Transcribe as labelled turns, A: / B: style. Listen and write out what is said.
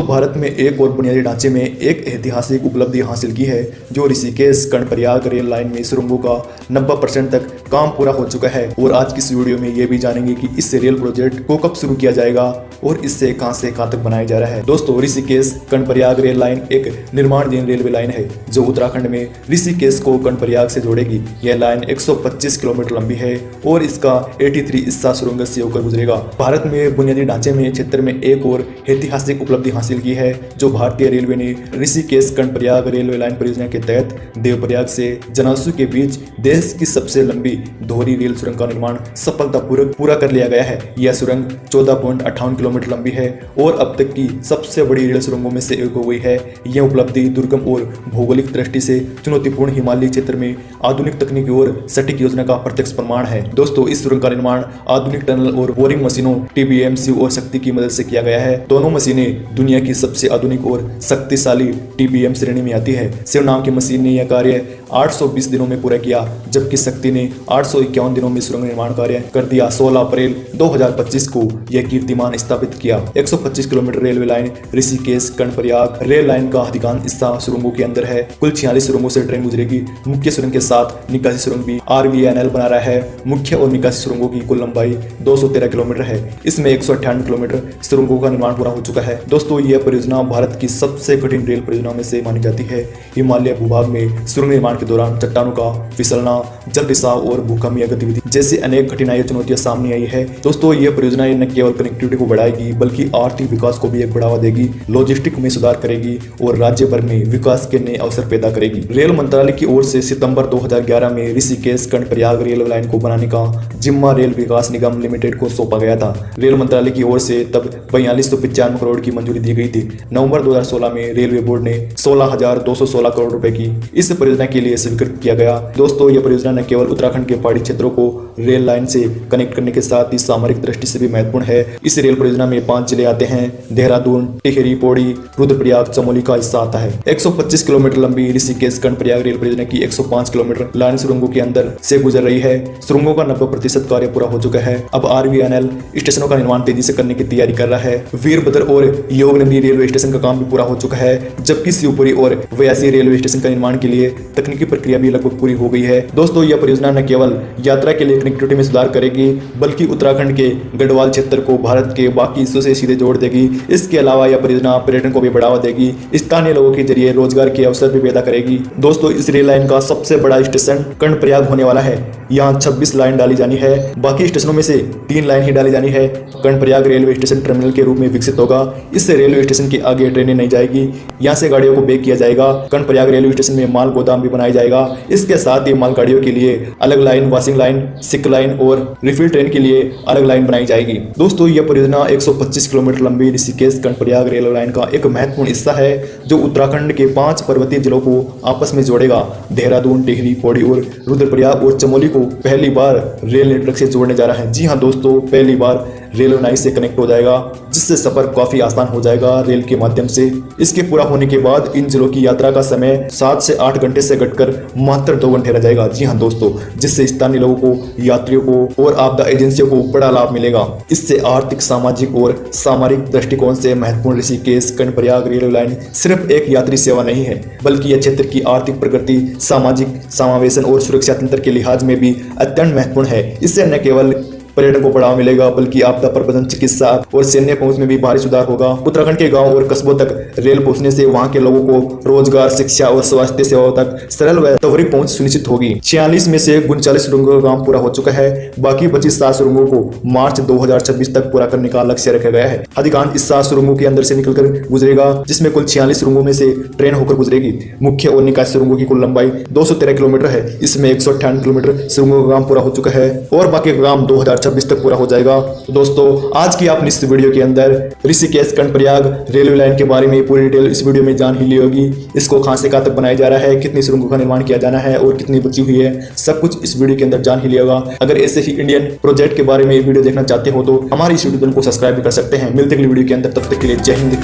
A: भारत में एक और बुनियादी ढांचे में एक ऐतिहासिक उपलब्धि हासिल की है, जो ऋषिकेश कर्णप्रयाग रेल लाइन में सुरंगों का 90% तक काम पूरा हो चुका है। और आज की इस वीडियो में ये भी जानेंगे कि इस रेल प्रोजेक्ट को कब शुरू किया जाएगा और इससे कहां से कहां तक बनाया जा रहा है। दोस्तों, ऋषिकेश कर्णप्रयाग रेल लाइन एक निर्माणाधीन रेलवे लाइन है जो उत्तराखंड में ऋषिकेश को कर्णप्रयाग से जोड़ेगी। यह लाइन 125 किलोमीटर लंबी है और इसका 83 हिस्सा सुरंग से होकर गुजरेगा। भारत में बुनियादी ढांचे में क्षेत्र में एक और ऐतिहासिक उपलब्धि हासिल की है, जो भारतीय रेलवे ने ऋषिकेश कर्णप्रयाग रेलवे लाइन परियोजना के तहत देवप्रयाग से जनासू के बीच देश की सबसे लंबी दोहरी रेल सुरंग का निर्माण सफलतापूर्वक पूरा कर लिया गया है। यह सुरंग 14.58 किलोमीटर लंबी है और अब तक की सबसे बड़ी रेल सुरंगों में से एक हो गई है। यह उपलब्धि दुर्गम और भौगोलिक दृष्टि से चुनौतीपूर्ण हिमालयी क्षेत्र में आधुनिक तकनीकी और सटीक योजना का प्रत्यक्ष प्रमाण है। दोस्तों, इस सुरंग का निर्माण आधुनिक टनल और बोरिंग मशीनों TBMC और शक्ति की मदद से किया गया है। दोनों मशीनें दुनिया की सबसे आधुनिक और शक्तिशाली TBM श्रेणी में आती है। शिव नाम की मशीन ने यह कार्य 820 दिनों में पूरा किया, जबकि शक्ति ने 851 दिनों में सुरंग निर्माण कार्य कर दिया। 16 अप्रैल 2025 को यह कीर्तिमान स्थापित किया। 125 kilometre railway line Rishikesh Karnaprayag rail line का अधिकांश हिस्सा सुरंगों के अंदर है। कुल 46 सुरंगों से ट्रेन गुजरेगी। मुख्य सुरंग के साथ निकासी सुरंग भी RVNL बना रहा है। मुख्य और निकासी सुरंगों की कुल लंबाई 213 किलोमीटर है। इसमें 198 किलोमीटर सुरंगों का निर्माण पूरा हो चुका है। दोस्तों, यह परियोजना भारत की सबसे कठिन रेल परियोजनाओं में से मानी जाती है। हिमालय भूभाग में सुरंग निर्माण के दौरान चट्टानों का फिसलना, जल रिसाव और भूकंपीय गतिविधि जैसी अनेक कठिनाई चुनौतियां सामने आई है। दोस्तों, यह परियोजना न केवल कनेक्टिविटी को बढ़ाएगी बल्कि आर्थिक विकास को भी एक बढ़ावा देगी, लॉजिस्टिक में सुधार करेगी और राज्य भर में विकास के नए अवसर पैदा करेगी। रेल मंत्रालय की ओर से सितंबर 2011 में ऋषिकेश कर्णप्रयाग रेलवे लाइन को बनाने का जिम्मा रेल विकास निगम लिमिटेड को सौंपा गया था। रेल मंत्रालय की ओर से तब 4295 करोड़ की मंजूरी दी गई थी। नवंबर 2016 में रेलवे बोर्ड ने 16,216 करोड़ रुपए की इस परियोजना के लिए स्वीकृत किया गया। दोस्तों, यह परियोजना न केवल उत्तराखंड के पहाड़ी क्षेत्रों को रेल लाइन से कनेक्ट करने के साथ ही सामरिक दृष्टि से भी महत्वपूर्ण है। इस रेल परियोजना में 5 जिले आते हैं। देहरादून, टिहरी, पौड़ी, रुद्रप्रयाग, चमोली का हिस्सा आता है। 125 किलोमीटर लंबी ऋषिकेश कर्णप्रयाग रेल परियोजना की 105 किलोमीटर लाइन सुरंगों के अंदर से गुजर रही है। सुरंगों का 90% कार्य पूरा हो चुका है। अब RVNL स्टेशनों का निर्माण तेजी से करने की तैयारी कर रहा है। वीरभद्र और योगनगरी रेलवे स्टेशन का काम भी पूरा हो चुका है, जबकि शिवपुरी और व्यासी रेलवे स्टेशन का निर्माण के लिए तकनीकी प्रक्रिया भी लगभग पूरी हो गई है। दोस्तों, यह परियोजना न केवल यात्रा के लिए कनेक्टिविटी में सुधार करेगी बल्कि उत्तराखंड के गढ़वाल क्षेत्र को भारत के बाकी हिस्सों से सीधे जोड़ देगी। इसके अलावा यह परियोजना पर्यटन को भी बढ़ावा देगी, स्थानीय लोगों के जरिए रोजगार के अवसर भी पैदा करेगी। दोस्तों, इस रेल लाइन का सबसे बड़ा स्टेशन कर्णप्रयाग होने वाला है। यहाँ 26 लाइन डाली जानी है। बाकी स्टेशनों में से 3 लाइन ही डाली जानी है। कर्णप्रयाग रेलवे स्टेशन टर्मिनल के रूप में विकसित होगा। इससे रेलवे स्टेशन के आगे ट्रेनें नहीं जाएगी, यहाँ से गाड़ियों को बैक किया जाएगा। कर्णप्रयाग रेलवे स्टेशन में माल गोदाम भी बनाया जाएगा। इसके साथ ही मालगाड़ियों के लिए अलग लाइन, वॉशिंग लाइन, सिक लाइन और रिफिल ट्रेन के लिए अलग लाइन बनाई जाएगी। दोस्तों, यह परियोजना 125 किलोमीटर लंबी ऋषिकेश कर्णप्रयाग रेलवे लाइन का एक महत्वपूर्ण हिस्सा है, जो उत्तराखंड के 5 पर्वतीय जिलों को आपस में जोड़ेगा। देहरादून, टिहरी, पौड़ी और रुद्रप्रयाग और चमोली को पहली बार रेल नेटवर्क से जोड़ने जा रहा है। जी हाँ दोस्तों, पहली बार रेलवे लाइन से कनेक्ट हो जाएगा, जिससे सफर काफी आसान हो जाएगा रेल के माध्यम से। इसके पूरा होने के बाद इन जिलों की यात्रा का समय 7 से 8 घंटे से घटकर मात्र 2 घंटे रह जाएगा। जी हाँ दोस्तों, जिससे स्थानीय लोगों को, यात्रियों को और आपदा एजेंसियों को बड़ा लाभ मिलेगा। इससे आर्थिक, सामाजिक और सामरिक दृष्टिकोण से महत्वपूर्ण ऋषिकेश कर्णप्रयाग रेलवे लाइन सिर्फ एक यात्री सेवा नहीं है, बल्कि यह क्षेत्र की आर्थिक प्रगति, सामाजिक समावेशन और सुरक्षा तंत्र के लिहाज में भी अत्यंत महत्वपूर्ण है। इससे न केवल पर्यटन को बढ़ावा मिलेगा बल्कि आपदा प्रबंधन, चिकित्सा और सैन्य पहुंच में भी भारी सुधार होगा। उत्तराखंड के गांव और कस्बों तक रेल पहुंचने से वहां के लोगों को रोजगार, शिक्षा और स्वास्थ्य सेवाओं तक सरल व त्वरित पहुंच सुनिश्चित होगी। 46 में से 39 सुरंगों का काम पूरा हो चुका है। बाकी बची 7 सुरंगों को मार्च 2026 तक पूरा करने का लक्ष्य रखा गया है। अधिकांश इस 7 सुरंगों के अंदर से निकलकर गुजरेगा, जिसमें कुल 46 सुरंगों में से ट्रेन होकर गुजरेगी। मुख्य और निकासी सुरंगों की कुल लंबाई 213 किलोमीटर है। इसमें 198 किलोमीटर सुरंगों का काम पूरा हो चुका है और बाकी का काम 2026 तक पूरा हो जाएगा। तो दोस्तों, आज की आपने इस वीडियो के अंदर ऋषिकेश कर्णप्रयाग रेलवे लाइन के बारे में पूरी डिटेल इस वीडियो में जान ही ली होगी। इसको कहां से कहां तक बनाया जा रहा है, कितनी सुरंगों का निर्माण किया जाना है और कितनी बची हुई है, सब कुछ इस वीडियो के अंदर जान ही लिया होगा। अगर ऐसे ही इंडियन प्रोजेक्ट के बारे में वीडियो देखना चाहते हो तो हमारी इस वीडियो को सब्सक्राइब भी कर सकते हैं। मिलते हैं अगली वीडियो के अंदर, तब तक के लिए जय हिंद।